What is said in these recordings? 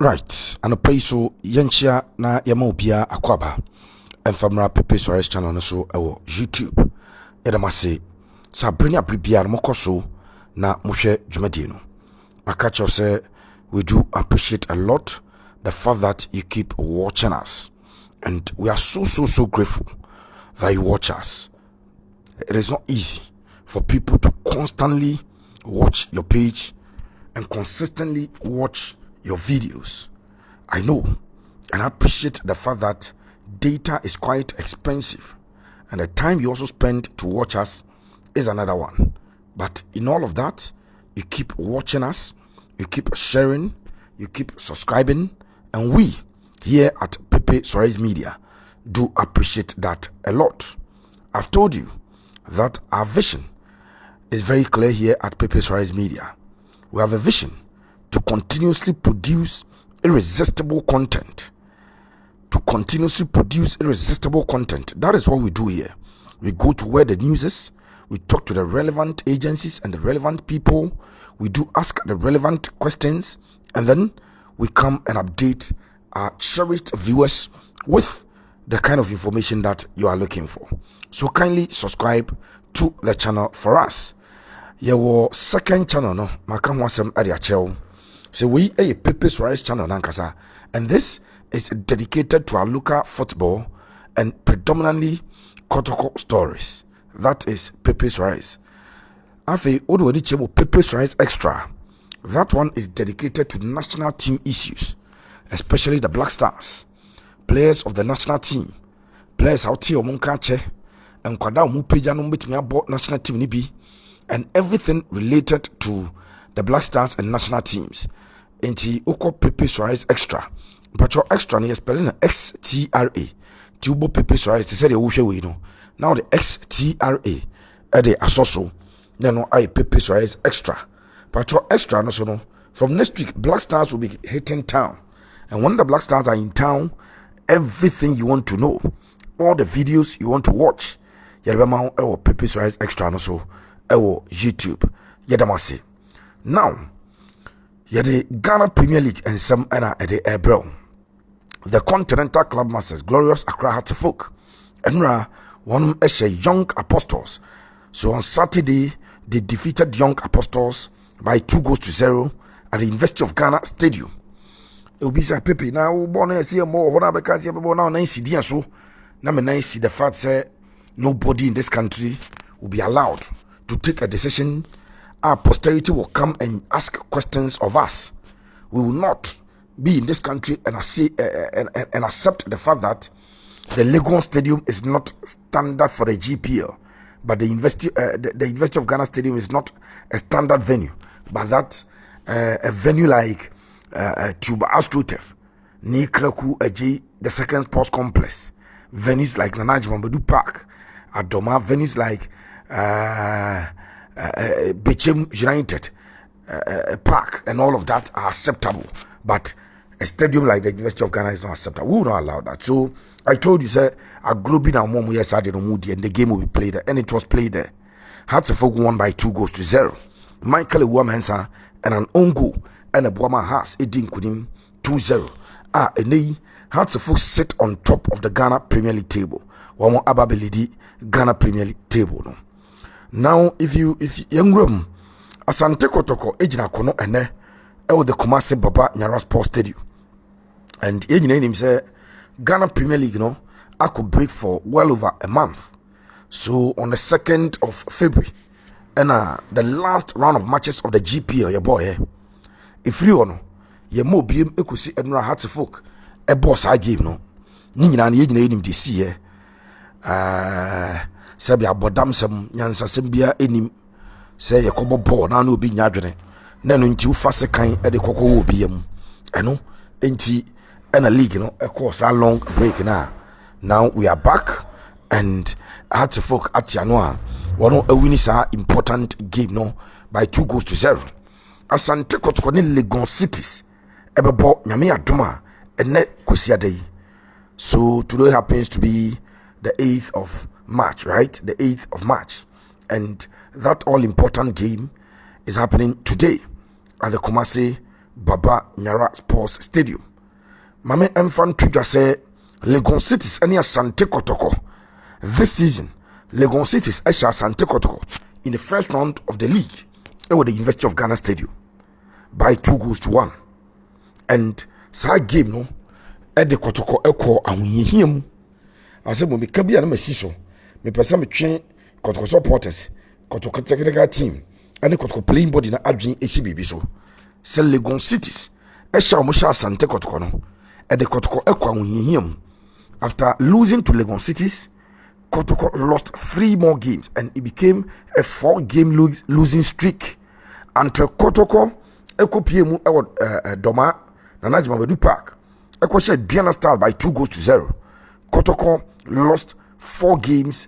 Right, and a peso yenchia na yamobia akwaba and famra pepe soares channel so YouTube. Yadamase Sabrina Bribia Mokoso na Mushe Jumadino. I catch you say we do appreciate a lot the fact that you keep watching us, and we are so grateful that you watch us. It is not easy for people to constantly watch your page and consistently watch your videos. I know, and I appreciate the fact that data is quite expensive, and the time you also spend to watch us is another one. But in all of that, you keep watching us, you keep sharing, you keep subscribing, and we here at Pepe Soares Media do appreciate that a lot. I've told you that our vision is very clear here at Pepe Soares Media. We have a vision to continuously produce irresistible content. That is what we do here. We go to where the news is. We talk to the relevant agencies and the relevant people. We do ask the relevant questions, and then we come and update our cherished viewers with the kind of information that you are looking for. So kindly subscribe to the channel for us. Your second channel, no, Makamwasem Adiachel. So we a Pepe Soares channel nankasa, and this is dedicated to our local football and predominantly Kotoko stories. That is Pepe Soares. Afe Odwadi Chebo Pepe Soares Extra. That one is dedicated to national team issues, especially the Black Stars, players of the national team, players out here Munkache, and Kwada Mupeja no betumi abo national team nibi, and everything related to the Black Stars and national teams. Enti Oko Pepe Soares Extra. But your extra is spelling XTRA. Tubo Pepe Soares to say the Ushe we know. Now the XTRA at the Asoso. Then I Pepe Soares Extra. But your extra no so no. From next week, Black Stars will be hitting town. And when the Black Stars are in town, everything you want to know, all the videos you want to watch, Yadama or Pepe Soares Extra no so YouTube. Yadamasi. Now the Ghana Premier League and some at the Ebro. The Continental Club Masters, Glorious Accra Hatzefolk, and one Young Apostles. So on Saturday, they defeated Young Apostles by 2-0 at the University of Ghana Stadium. It will be a Pepe now. Born see more what because you now nice so. Now me nice the fact that nobody in this country will be allowed to take a decision. Our posterity will come and ask questions of us. We will not be in this country and accept the fact that the Legon Stadium is not standard for the GPL, but the University of Ghana Stadium is not a standard venue, but that a venue like Tuba Astrotef, Nikraku Aji, the second sports complex, venues like Nanaji Mambadu Park, Adoma, venues like Bechem United Park and all of that are acceptable, but a stadium like the University of Ghana is not acceptable. We will not allow that. So I told you, sir, a grouping and one year started on Moody, and the game will be played there, and it was played there. Hatzefolk won by 2-0. Michael Wamensa and an own goal, and a Boama has a dink with him 2-0. And Hatzefolk sit on top of the Ghana Premier League table. One more Ababilidi Ghana Premier League table. No? Now, if young room, Asante Kotoko, Ejina Kono, and the Kumasi Baba Yara Sports Stadium. And you name him say Ghana Premier League, I could break for well over a month. So on the 2nd of February, and the last round of matches of the GPL, your boy, if you know, your more BM Ekusi Edna Hatzefolk, a boss I gave no. Nina and Yin this year. Sabia bodam sam nyansa sembia enim say yakobo ball na no bi nyadwene na no nti ufase kan e de kokko wo biam eno enti na league no e course a long break now we are back, and Hatzefolk atiano a wono awini sa important game no by 2-0. Asante Kotoko ne Legon cities ebebo nyame adoma ene kwesiadai. So today happens to be the 8th of March, right? The 8th of March. And that all important game is happening today at the Kumasi Baba Yara Sports Stadium. Mame Mfan Tuja say Legon Cities any Asante Kotoko. This season, Legon Cities Esha Asante Kotoko in the first round of the league with the University of Ghana Stadium by 2-1. And side game no the Kotoko Eko and I said, when we can be an messiso, me person me train Kotoko supporters, Kotoko technical team, and the Kotoko playing body na adwin ACBB so. Sell Legon Cities, Esha Musha Asante Kotoko no, and the Kotoko Ekwa after losing to Legon Cities, Kotoko lost 3 more games and it became a 4-game losing streak until Kotoko Eko PM Doma Nanajima Bedu Park. Eko share Diana Stars by 2-0. Kotoko lost 4 games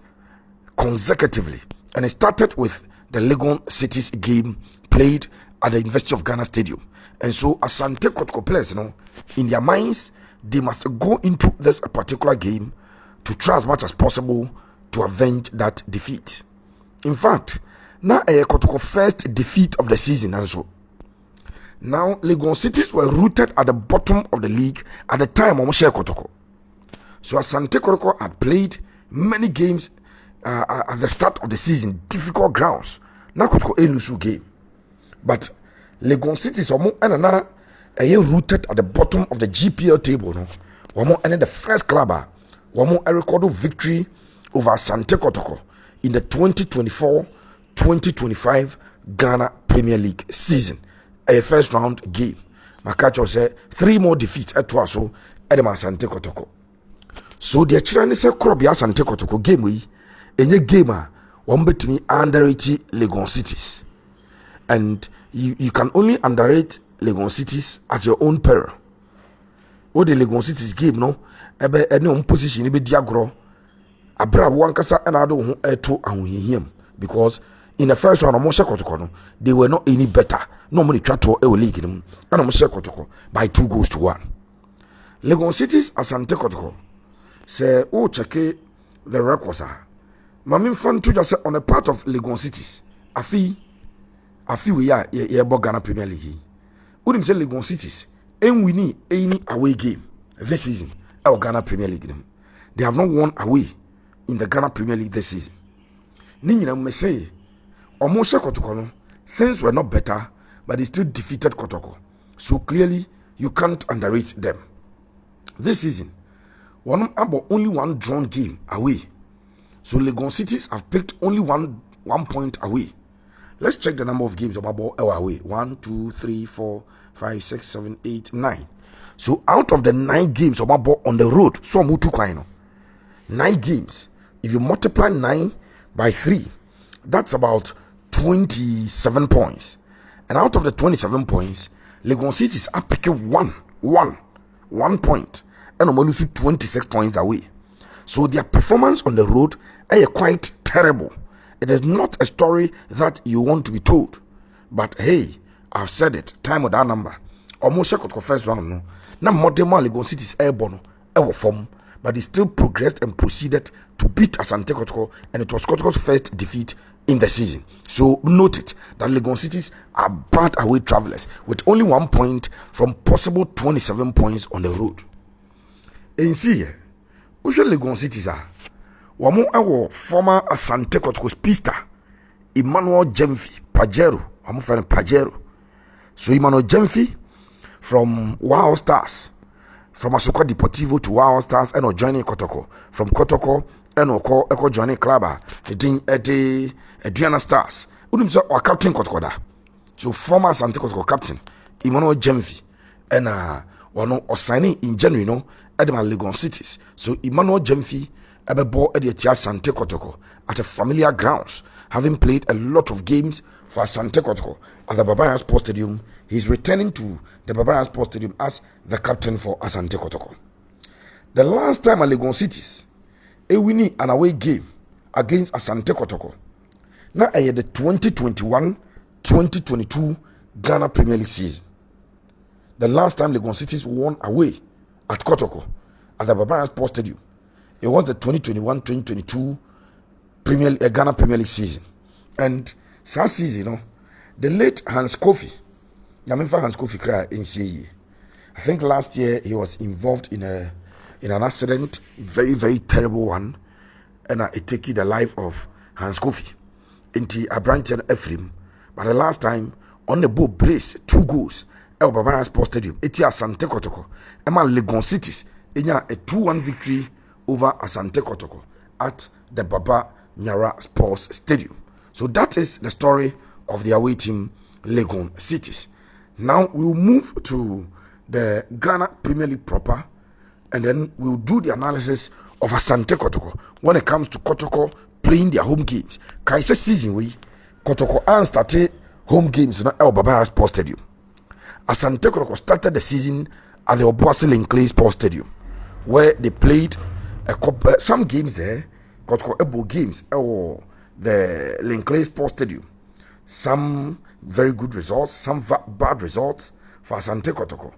consecutively, and it started with the Legon Cities game played at the University of Ghana Stadium. And so Asante Kotoko players, in their minds, they must go into this particular game to try as much as possible to avenge that defeat. In fact, now Kotoko first defeat of the season, and so now Legon Cities were rooted at the bottom of the league at the time of Kotoko. So Asante Kotoko had played many games at the start of the season, difficult grounds. Now Kotoko Elusu game. But Legon Cities are rooted at the bottom of the GPL table. And the first club recorded victory over Asante Kotoko in the 2024-2025 Ghana Premier League season. A first round game. Makacho said 3 more defeats at Twaso at the Asante Kotoko. So the children say Krobia Asante Kotoko game we any gamer one bet me underrate Legon Cities. And you can only underrate Legon Cities at your own peril. What the Legon Cities game no ebe any on position be diagro abra wankasa and I don't to him because in the first round of Moshe Kotoko no, they were not any better. No money try to league in them and Moshe Kotoko by 2-1. Legon Cities Asante Kotoko say check the records are. Mami fan to just on a part of Legon Cities. Afi we are Ghana Premier League. Wouldn't say Legon Cities and we need any away game this season. Our Ghana Premier League them. They have not won away in the Ghana Premier League this season. Nina may say almost Kotoko, things were not better, but they still defeated Kotoko. So clearly you can't underrate them. This season, only one drawn game away. So Legon Cities have picked only one point away. Let's check the number of games about away. 1, 2, 3, 4, 5, 6, 7, 8, 9. So out of the 9 games about on the road, so mutu kwaino. 9 games. If you multiply 9 by 3, that's about 27 points. And out of the 27 points, Legon Cities are picking one point. And lose 26 points away. So their performance on the road is quite terrible. It is not a story that you want to be told. But hey, I've said it. Time with that number. Almost Kotoko first round. No. Now Modema Legon Cities airborne. Form. But they still progressed and proceeded to beat Asante Kotoko. And it was Kotoko's first defeat in the season. So note it that Legon Cities are bad away travelers with only 1 point from possible 27 points on the road. And see, we should Legon Cities are our former Asante Kotoko's pista Emmanuel Jemfi Pajero. I'm friend Pajero. So Emmanuel Jemfi from Wow Stars, from Asuka Deportivo to Wow Stars, and joining Kotoko. From Kotoko, and Eko joining Club, Diana Stars. Our captain Kotoko. So former Asante Kotoko captain Emmanuel Jemfi, and signing in January, Edema Legon Cities. So Emmanuel Jemfi Ebebo Ediatia Asante Kotoko at a familiar grounds, having played a lot of games for Asante Kotoko at the Baba Yara Sports Stadium. He's returning to the Baba Yara Sports Stadium as the captain for Asante Kotoko. The last time at Legon Cities, a winning an away game against Asante Kotoko. Now I had the 2021-2022 Ghana Premier League season. The last time Legon Cities won away at Kotoko at the Baba Yara Sports Stadium, it was the 2021-2022 Ghana Premier League season. And that season, the late Hans Kofi Nyamemfa Hans Kofi Kra NCE. I think last year he was involved in an accident, very, very terrible one, and it took the life of Hans Kofi. Into a branch and Ephraim. But the last time on the boat brace 2 goals. El Babara Sports Stadium. Eti Asante Kotoko. Emma Legon Cities. Enya a 2-1 victory over Asante Kotoko at the Baba Yara Sports Stadium. So that is the story of the away team Legon Cities. Now we'll move to the Ghana Premier League proper, and then we'll do the analysis of Asante Kotoko when it comes to Kotoko playing their home games. Kaisa season we Kotoko and started home games in El Babara Sports Stadium. Asante Kotoko started the season at the Obuasi Linkley Sports Stadium, where they played some games there. Kotoko Ebo games the Linkley Sports Stadium. Some very good results, some bad results for Asante Kotoko.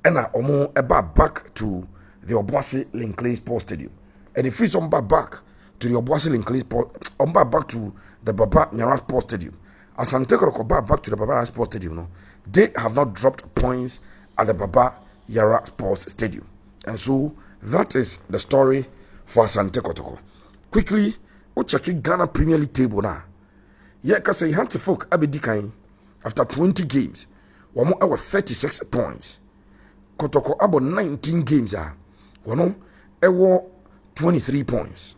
And omo eba back to the Obuasi Linkley Sports Stadium. And if it's back to the Obuasi Linkley Sports, back to the Baba Yara Sports Stadium. Asante Kotoko back to the Baba Yara Sports Stadium. No, they have not dropped points at the Baba Yara Sports Stadium. And so that is the story for Asante Kotoko. Quickly, we check Ghana Premier League table now. Yeah, because he had to folk Abedikan after 20 games. Wamo our 36 points. Kotoko about 19 games are. Wano ewo 23 points.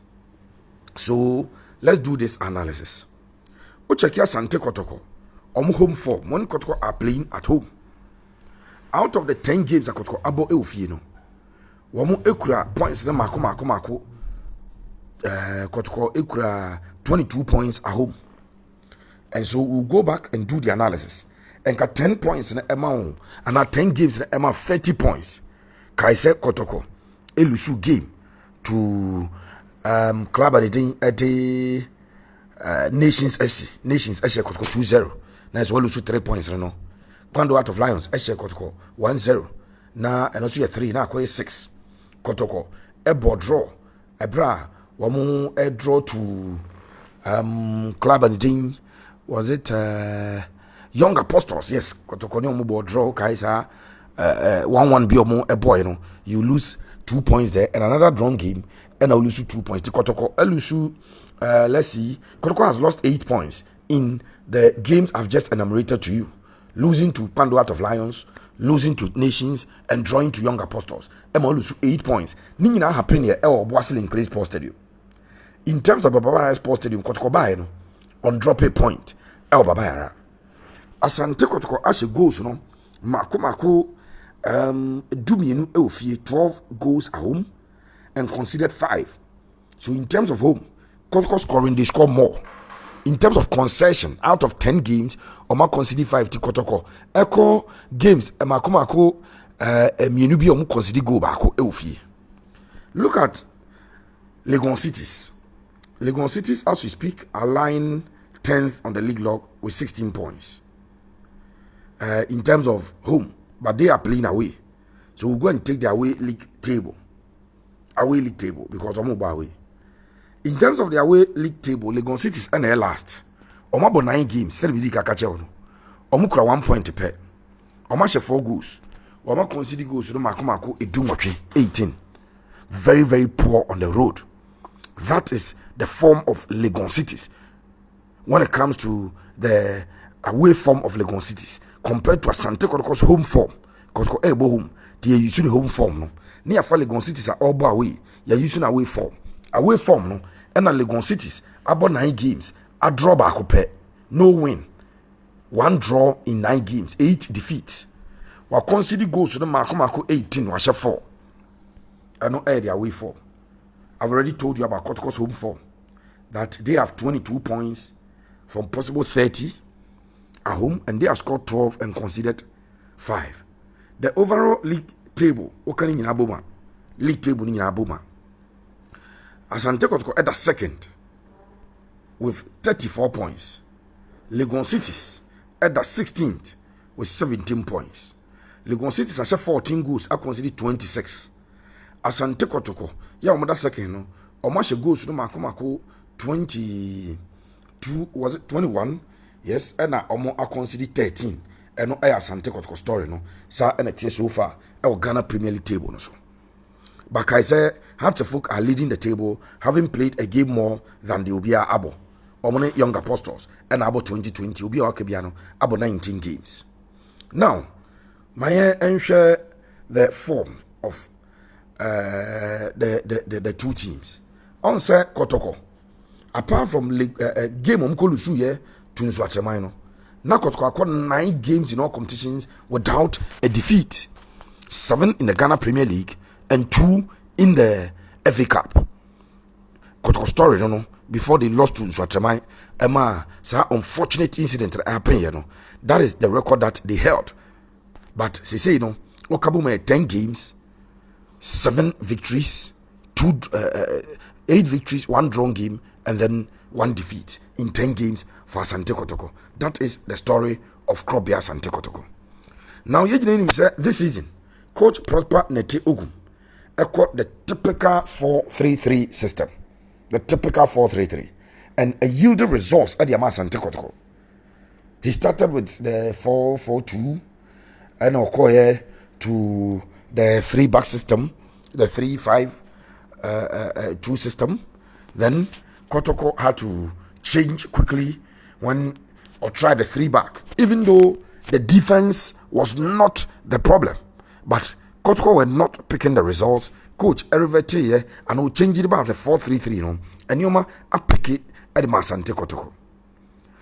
So let's do this analysis. We check here Asante Kotoko. Home form. When Kotoko are playing at home. Out of the 10 games that Kotoko abo eufie no. Wamo ekura points na mako. Kotoko ekura 22 points at home. And so we'll go back and do the analysis. And got 10 points in the amount. And at 10 games in the amount 30 points. Kaise Kotoko. Elusu game to club at the Nations FC. Nations FC Kotoko 2-0. Now it's well 3 points. No. Quando out of Lions FC Kotoko 1-0. Now and also 3. Now 6. Kotoko. Ebo draw. Ebra. Wamu a draw to club and ding. Was it Young Apostles? Yes, Kotoko no more draw. Kaisa 1-1 be a boy. No, you lose 2 points there, and another drawn game, and I'll lose 2 points. The Kotoko, let's see. Kotoko has lost 8 points in the games I've just enumerated to you, losing to Pando Out of Lions, losing to Nations, and drawing to Young Apostles. Emma lose 8 points. Nina happen here. Obuasi Linkley Sports Stadium. In terms of Baba Sports Stadium, Kotoko buy no. On drop a point, El Baba Yara. Asante Kotoko as goals, no. Mako Dumienu Eufie 12 goals at home and considered 5. So in terms of home, Kotoko scoring, they score more. In terms of concession, out of 10 games, Oma consider 5 to Kotoko. Echo games, Mako Mienu bi omu consider goal bako Eufie. Look at Legon Cities. Legon Cities, as we speak, are lying 10th on the league log with 16 points. In terms of home, but they are playing away. So we'll go and take the away league table. Away league table, because I'm away. In terms of the away league table, Legon Cities are last. Omabo 9 games, Selbidi Kakacha. Omukra 1 point to pay. Omashe 4 goals. Oma consider goals to Mako Edumaki 18. Very, very poor on the road. That is the form of Legon Cities. When it comes to the away form of Legon Cities, compared to Asante Kotoko's home form, Kotoko Ebo home, they are using the home form. No, near for Legon Cities are all away. You are using away form. Away form, no, and Legon Cities about 9 games. A draw back up, no win. 1 draw in 9 games, 8 defeats. While consider goes to the Mako 18, was 4. I know the away form. I've already told you about Kotoko's home form. That they have 22 points from possible 30 at home, and they have scored 12 and considered 5. The overall league table, league table in Aboma. Asante Kotoko at the second with 34 points. Legon Cities at the 16th with 17 points. Legon Cities has 14 goals, I consider 26. Asante Kotoko, mother second, no, or much goals no Mako 22, was it 21? Yes, and I consider 13. ɛno ɛyɛ Asante Kotoko story no saa ɛna tie so far ɛwɔ Ghana Premier League table no so. But I say Folk are leading the table, having played a game more than the Obia Abo. Omone Young Apostles and Abo 2020, Obia Kebiano, Abo 19 games. Now, my ensure the form of the two teams. On say Kotoko, apart from game Omkolusu ye to Nswachemaino, now Kotoko acquired 9 games in all competitions without a defeat. 7 in the Ghana Premier League and 2 in the FA Cup. Kotoko story, you know, before they lost to Nswachemai, sa unfortunate incident that happened, you know. That is the record that they held. But they say, you know, Okabume 10 games, 7 victories, 8 victories, 1 drawn game, and then 1 defeat in 10 games for Asante Kotoko. That is the story of Krobia Asante Kotoko. Now, you know, this season, Coach Prosper Nete Ogum echoed the typical 4-3-3 system. The typical 4-3-3. And a yielded results at the Asante Kotoko. He started with the 4-4-2 and Okoye to the 3-back system, the 3-5-2 system. Then Kotoko had to change quickly or try the 3-back, even though the defense was not the problem. But Kotoko were not picking the results. Coach Erivete and will change it about the 4-3-3, you know, and Yoma a pick it at the Asante Kotoko.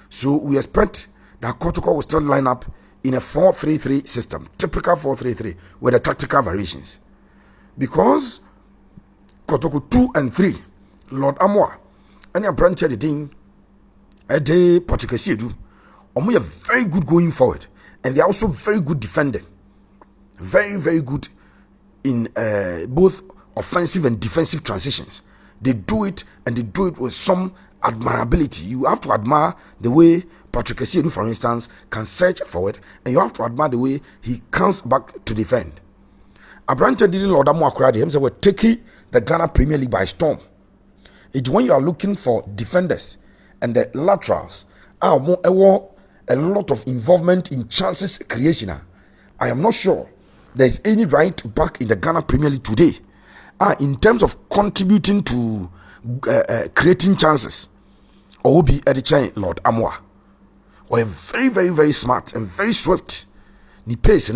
So we expect that Kotoko will still line up in a 4-3-3 system, typical 4-3-3 with the tactical variations. Because Kotoko 2 and 3, Lord Amwa, and your branch the thing, a day Potikasiedu, are very good going forward, and they're also very good defending. Very, very good in both offensive and defensive transitions. They do it, and they do it with some admirability. You have to admire the way Patrick Essiedu, for instance, can search forward, and you have to admire the way he comes back to defend. Abrante did Lord Amu Akwadi himself were taking the Ghana Premier League by storm. It's when you are looking for defenders and the laterals, a lot of involvement in chances creation. I am not sure there's any right back in the Ghana Premier League today in terms of contributing to creating chances. Or be at the chain Lord Amwa, or a very, very, very smart and very swift. Ni pace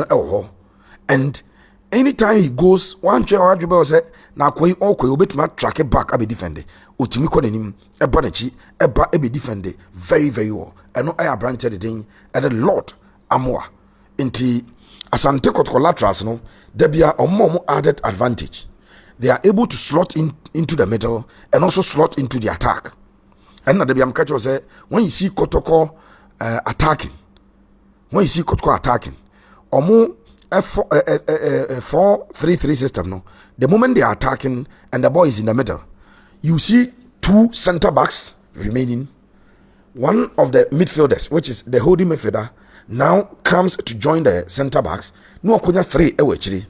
and anytime he goes, one chair or dribble said, now koi obet ma track it back, I be defended. Utimiko him, a banachi, a be defended very, very well. And no I branch the thing at a lot Amwa into Asante Kotoko laterals, no, there be a more added advantage. They are able to slot into the middle and also slot into the attack. And the Biam catcher say, when you see Kotoko attacking, or more 4-3-3 system, no, the moment they are attacking and the ball is in the middle, you see 2 center backs remaining. One of the midfielders, which is the holding midfielder, now comes to join the center backs. No akunya 3 ewechiri.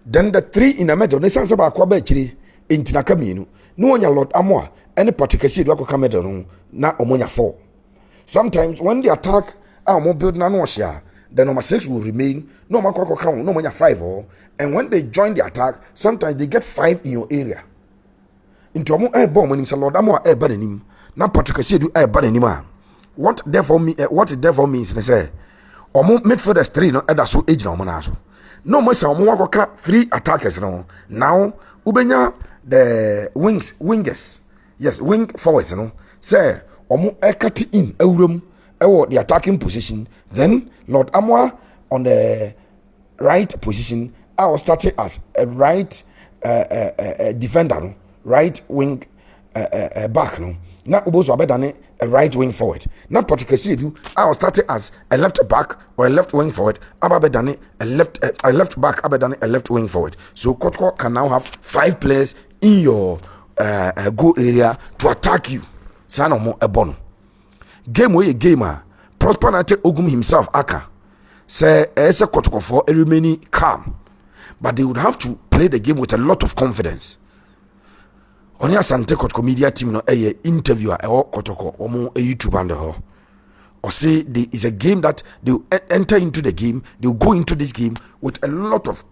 Then the 3 in the middle, ne sansa ba kwa bechiri intina kamienu. No onya Lord Amwa any particular do akwa middle na omonya 4. Sometimes when the attack omo build na no share, the number 6 will remain. No makwa count no omonya 5 and when they join the attack, sometimes they get 5 in your area. Into omo bomb when him Lord Amwa banim na particular do banim. What it therefore means is say omo midfielders 3 no eda so age na omo na so no mo say omo wakoka 3 attackers no now ubenya the wingers wing forwards no say omo ekati in awuram ewo the attacking position, then Lord Amwa on the right position I was starting as a right defender no, right wing back no. Now Ubozo Abedane a right wing forward. Now particularly do I was starting as a left back or a left wing forward. Abedane a left back. Abedane a left wing forward. So Kotoko can now have 5 players in your goal area to attack you. Sana mo ebono. Game way gamer. Prosper Nate Ogum himself aka say ese Kotoko for a remaining calm, but they would have to play the game with a lot of confidence. Oni Asante Kotoko media team no interviewer Kotoko omo YouTube and ho or say it's a game that they'll enter into the game, they'll go into this game with a lot of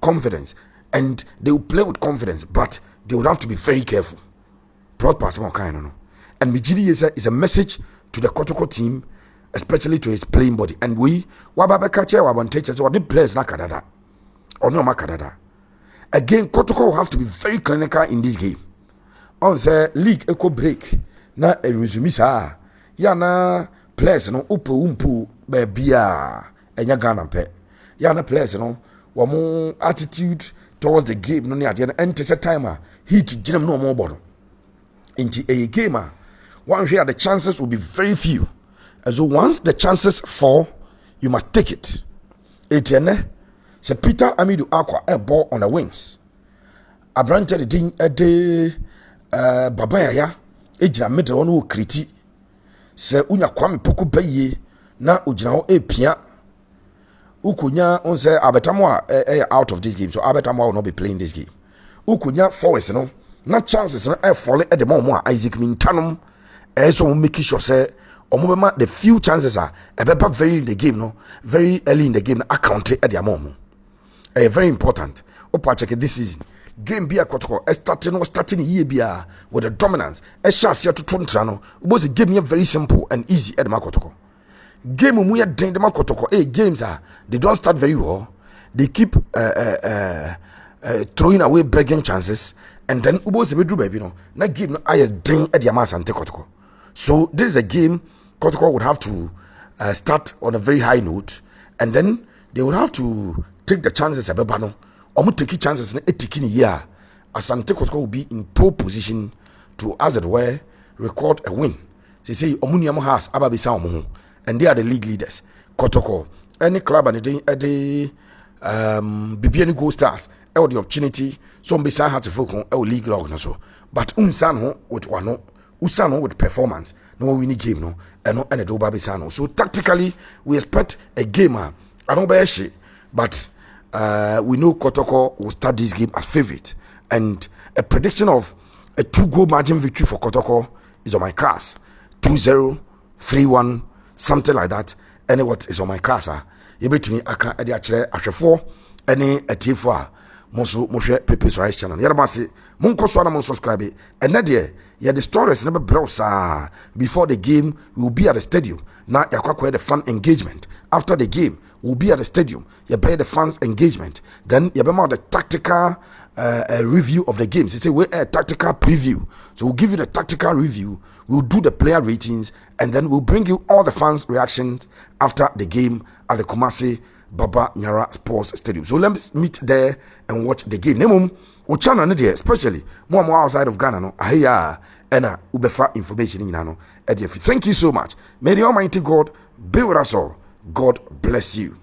confidence, and they will play with confidence, but they would have to be very careful. Broad pass more kind of. And Mijidi is a message to the Kotoko team, especially to his playing body. And we Wababakache Wabantecha or the players na Kadada. Or no Makadada. Again, Kotoko will have to be very clinical in this game. On the league echo break. Na a resume sa. Yana players no umpu bebia enya Ghana pe. Yana players no wamo attitude towards the game no near the end timer. Heat jinem no more bottom. Into a gamer, one here the chances will be very few. And so once the chances fall, you must take it. Etienne, se Peter Amidu Aqua a ball on the wings. Abrante the ding a day Babaya, Ejina middle on who criti. Se unya kwame poku baye na ujina e pia. Ukunya on say Abetamwa out of this game, so Abetamwa will not be playing this game. Ukunya forwards no. Na chances na fall at the moment Isaac Mintanum so making sure say omobema the few chances are very in the game no very early in the game account at the moment very important opa check this season game be a Kotoko starting year be with the dominance chance to tontra no was a game very simple and easy at the Kotoko game we are the Kotoko games are they don't start very well, they keep throwing away begging chances. And then Ubos Bedru baby no na game no I ding at the Asante Kotoko. So this is a game Kotoko would have to start on a very high note, and then they would have to take the chances abebano. Omu take chances na etikini year. Asante Kotoko will be in pole position to, as it were, record a win. Say Omuniamo has Ababisa Omu, and they are the league leaders. Kotoko, any club and the BBN Gold Stars. The opportunity some beside had to focus on league log so but unsano with one usano with performance no winning game no and no and do babisano so tactically we expect a gamer I don't buy shit but we know Kotoko will start this game as favorite, and a prediction of a 2-goal margin victory for Kotoko is on my cards. 2-0, 3-1, something like that. And what is on my cards you bet me aka ade akere ahwefo ene atiefo Monso Moshe Pepe Rice channel. Yara masi munko so na mon subscribe. And na de ya the stories never browse before the game we will be at the stadium. Now yakwa the fan engagement. After the game we'll be at the stadium. You pay the fans engagement. Then you be the tactical review of the games. It's a tactical preview. So we'll give you the tactical review. We'll do the player ratings, and then we'll bring you all the fans' reactions after the game at the Kumasi Baba Yara Sports Stadium. So let's meet there and watch the game. Nemum, we channel there, especially more outside of Ghana. No, ahia, and ubefa information in Nano. Thank you so much. May the Almighty God be with us all. God bless you.